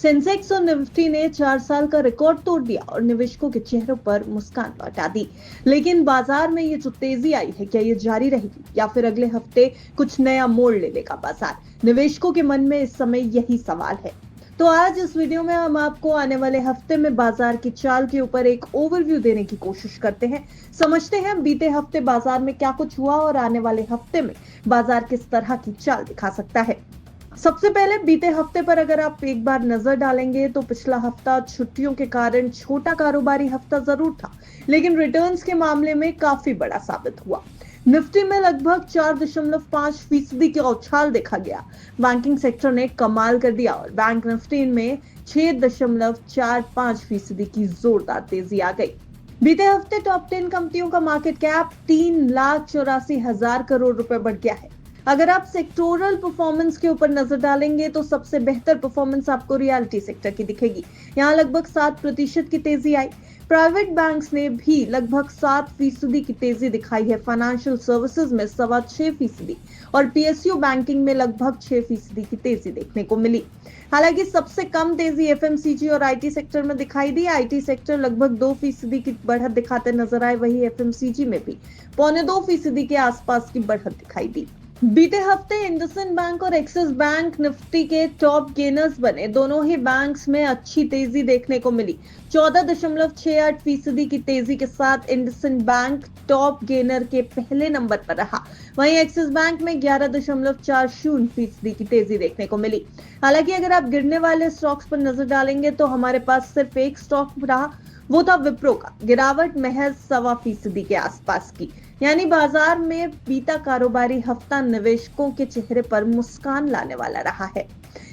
Sensex और Nifty ने 4 साल का रिकॉर्ड तोड़ दिया और निवेशकों के चेहरों पर मुस्कान लौटा दी। लेकिन बाजार में ये जो तेजी आई है, क्या ये जारी रहेगी या फिर अगले हफ्ते कुछ नया मोड़ ले लेगा बाजार? निवेशकों के मन में इस समय यही सवाल है। तो आज इस वीडियो में हम आपको आने वाले हफ्ते में बाजार की चाल के ऊपर एक ओवरव्यू देने की कोशिश करते हैं। समझते हैं बीते हफ्ते बाजार में क्या कुछ हुआ और आने वाले हफ्ते में बाजार किस तरह की चाल दिखा सकता है। सबसे पहले बीते हफ्ते पर अगर आप एक बार नजर डालेंगे तो पिछला हफ्ता छुट्टियों के कारण छोटा कारोबारी हफ्ता जरूर था, लेकिन रिटर्न्स के मामले में काफी बड़ा साबित हुआ। निफ्टी में लगभग 4.5% की उछाल देखा गया। बैंकिंग सेक्टर ने कमाल कर दिया और बैंक निफ्टी में 6.45% की जोरदार तेजी आ गई। बीते हफ्ते टॉप 10 कंपनियों का मार्केट कैप 3,84,000 करोड़ रुपए बढ़ गया है। अगर आप सेक्टोरल परफॉर्मेंस के ऊपर नजर डालेंगे तो सबसे बेहतर परफॉर्मेंस आपको रियलिटी सेक्टर की दिखेगी। यहाँ लगभग 7% की तेजी आई। प्राइवेट बैंक्स ने भी लगभग 7% की तेजी दिखाई है। फाइनेंशियल सर्विसेज में 6.25% और पीएसयू बैंकिंग में लगभग 6% की तेजी देखने को मिली। हालांकि सबसे कम तेजी एफएमसीजी और आईटी सेक्टर में दिखाई दी। आईटी सेक्टर लगभग 2% की बढ़त दिखाते नजर आए, वही एफएमसीजी में भी 1.25% के आसपास की बढ़त दिखाई दी। बीते हफ्ते इंडसइंड बैंक और एक्सिस बैंक निफ्टी के टॉप गेनर्स बने। दोनों ही बैंक्स में अच्छी तेजी देखने को मिली। 14.68% की तेजी के साथ इंडसइंड बैंक टॉप गेनर के पहले नंबर पर रहा। वहीं एक्सिस बैंक में 11.40% की तेजी देखने को मिली। हालांकि अगर आप गिरने वाले स्टॉक्स पर नजर डालेंगे तो हमारे पास सिर्फ एक स्टॉक रहा, वो था विप्रो का। गिरावट महज 1.25% के आसपास की। यानी बाजार में बीता कारोबारी हफ्ता निवेशकों के चेहरे पर मुस्कान लाने वाला रहा है।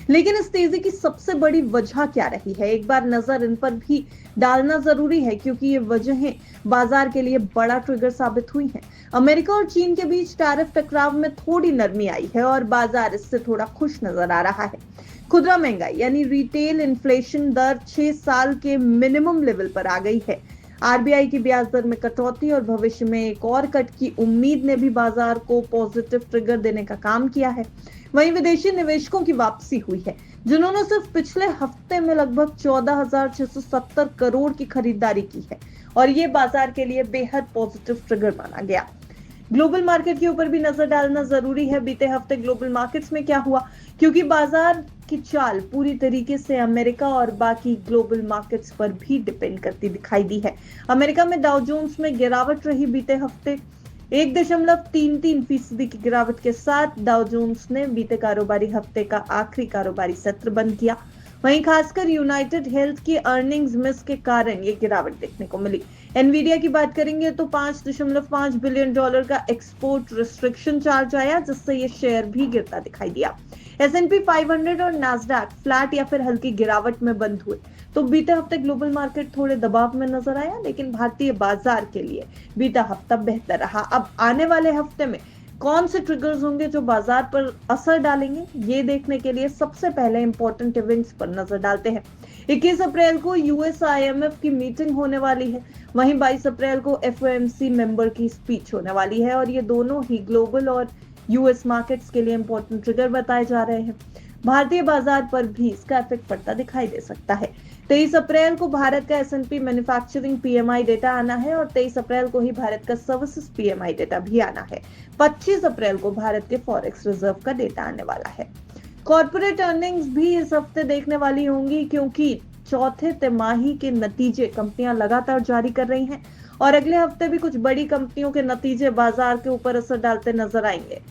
लेकिन इस तेजी की सबसे बड़ी वजह क्या रही है, एक बार नजर इन पर भी डालना जरूरी है, क्योंकि ये वजहें बाजार के लिए बड़ा ट्रिगर साबित हुई हैं। अमेरिका और चीन के बीच टैरिफ टकराव में थोड़ी नरमी आई है और बाजार इससे थोड़ा खुश नजर आ रहा है। खुदरा महंगाई यानी रिटेल इन्फ्लेशन दर 6 साल के मिनिमम लेवल पर आ गई है। आरबीआई की ब्याज दर में कटौती और भविष्य में एक और कट की उम्मीद ने भी बाजार को पॉजिटिव ट्रिगर देने का काम किया है। वहीं विदेशी निवेशकों की वापसी हुई है, जिन्होंने सिर्फ पिछले हफ्ते में लगभग 14,670 करोड़ की खरीदारी की है और ये बाजार के लिए बेहद पॉजिटिव ट्रिगर माना गया। ग्लोबल मार्केट के ऊपर भी नजर डालना जरूरी है। बीते हफ्ते ग्लोबल मार्केट्स में क्या हुआ, क्योंकि बाजार की चाल पूरी तरीके से अमेरिका और बाकी ग्लोबल मार्केट्स पर भी डिपेंड करती दिखाई दी है। अमेरिका में डाउ जोन्स में गिरावट रही। बीते हफ्ते 1.33% की गिरावट के साथ डाउ जोन्स ने बीते कारोबारी हफ्ते का आखिरी कारोबारी सत्र बंद किया। वहीं खासकर यूनाइटेड हेल्थ की अर्निंग्स मिस के कारण ये गिरावट देखने को मिली। एनवीडिया की बात करेंगे तो $5.5 बिलियन का एक्सपोर्ट रिस्ट्रिक्शन चार्ज आया, जिससे ये शेयर भी गिरता दिखाई दिया। S&P 500 और नास्डैक फ्लैट या फिर हल्की गिरावट में बंद हुए। तो बीते हफ्ते ग्लोबल मार्केट थोड़े दबाव में नजर आया, लेकिन भारतीय बाजार के लिए बीता हफ्ता बेहतर रहा। अब आने वाले हफ्ते में कौन से ट्रिगर्स होंगे जो बाजार पर असर डालेंगे, ये देखने के लिए सबसे पहले इंपॉर्टेंट इवेंट्स पर नजर डालते हैं। 21 अप्रैल को यूएस IMF की मीटिंग होने वाली है। वहीं 22 अप्रैल को FOMC मेंबर की स्पीच होने वाली है और ये दोनों ही ग्लोबल और यूएस मार्केट्स के लिए इंपॉर्टेंट ट्रिगर बताए जा रहे हैं। भारतीय बाजार पर भी इसका इफेक्ट पड़ता दिखाई दे सकता है। 23 अप्रैल को भारत का S&P मैन्युफैक्चरिंग PMI डेटा आना है और 23 अप्रैल को ही भारत का सर्विसेज PMI डेटा भी आना है। 25 अप्रैल को भारत के फॉरेक्स रिजर्व का डेटा आने वाला है। कॉर्पोरेट अर्निंग्स भी इस हफ्ते देखने वाली होंगी, क्योंकि चौथे तिमाही के नतीजे कंपनियां लगातार जारी कर रही हैं और अगले हफ्ते भी कुछ बड़ी कंपनियों के नतीजे बाजार के ऊपर असर डालते नजर आएंगे।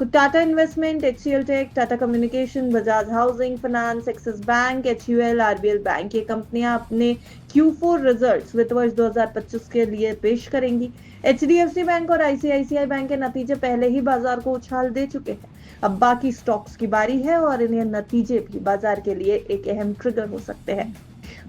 Tata investment, HCL tech, Tata communication, Bajaj housing finance, Axis bank, HUL, RBL bank, ये कंपनियां अपने Q4 रिजल्ट्स वित्त वर्ष 2025 के लिए पेश करेंगी। HDFC बैंक और ICICI बैंक के नतीजे पहले ही बाजार को उछाल दे चुके हैं। अब बाकी स्टॉक्स की बारी है और इन्हें नतीजे भी बाजार के लिए एक अहम ट्रिगर हो सकते हैं।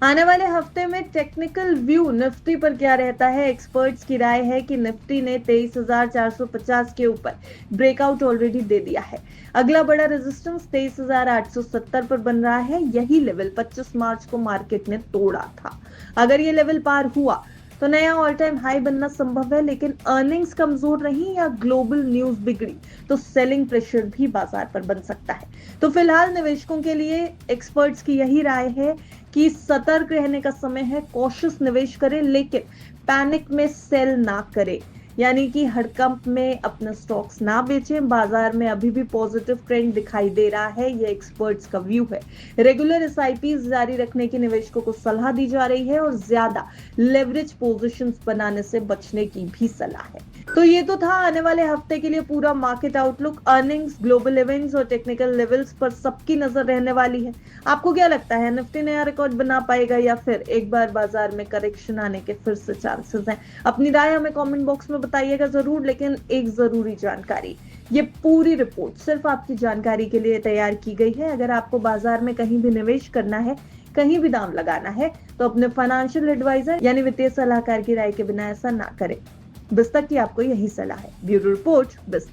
आने वाले हफ्ते में टेक्निकल व्यू निफ्टी पर क्या रहता है। एक्सपर्ट्स की राय है कि निफ्टी ने 23,450 के ऊपर ब्रेकआउट ऑलरेडी दे दिया है। अगला बड़ा रेजिस्टेंस 23,870 पर बन रहा है। यही लेवल 25 मार्च को मार्केट ने तोड़ा था। अगर ये लेवल पार हुआ तो नया ऑल टाइम हाई बनना संभव है, लेकिन अर्निंग्स कमजोर रही या ग्लोबल न्यूज बिगड़ी तो सेलिंग प्रेशर भी बाजार पर बन सकता है। तो फिलहाल निवेशकों के लिए एक्सपर्ट्स की यही राय है कि सतर्क रहने का समय है, कॉशियस निवेश करें लेकिन पैनिक में सेल ना करें, यानी कि हड़कंप में अपने स्टॉक्स ना बेचें। बाजार में अभी भी पॉजिटिव ट्रेंड दिखाई दे रहा है, ये एक्सपर्ट्स का व्यू है। रेगुलर एसआईपीज जारी रखने की निवेशकों को सलाह दी जा रही है और ज्यादा लेवरेज पोजीशंस बनाने से बचने की भी सलाह है। तो ये तो था आने वाले हफ्ते के लिए पूरा market outlook. Earnings, global events और टेक्निकल लेवल्स पर सबकी नजर रहने वाली है। आपको क्या लगता है, निफ्टी नया रिकॉर्ड बना पाएगा या फिर एक बार बाजार में करेक्शन आने के फिर से चांसेस हैं? अपनी राय हमें कमेंट बॉक्स में बताइएगा जरूर। लेकिन एक जरूरी जानकारी, ये पूरी रिपोर्ट सिर्फ आपकी जानकारी के लिए तैयार की गई है। अगर आपको बाजार में कहीं भी निवेश करना है, कहीं भी दाम लगाना है, तो अपने फाइनेंशियल एडवाइजर यानी वित्तीय सलाहकार की राय के बिना ऐसा ना करें। बिस्तक की आपको यही सलाह है। Bureau report, बिस्तक।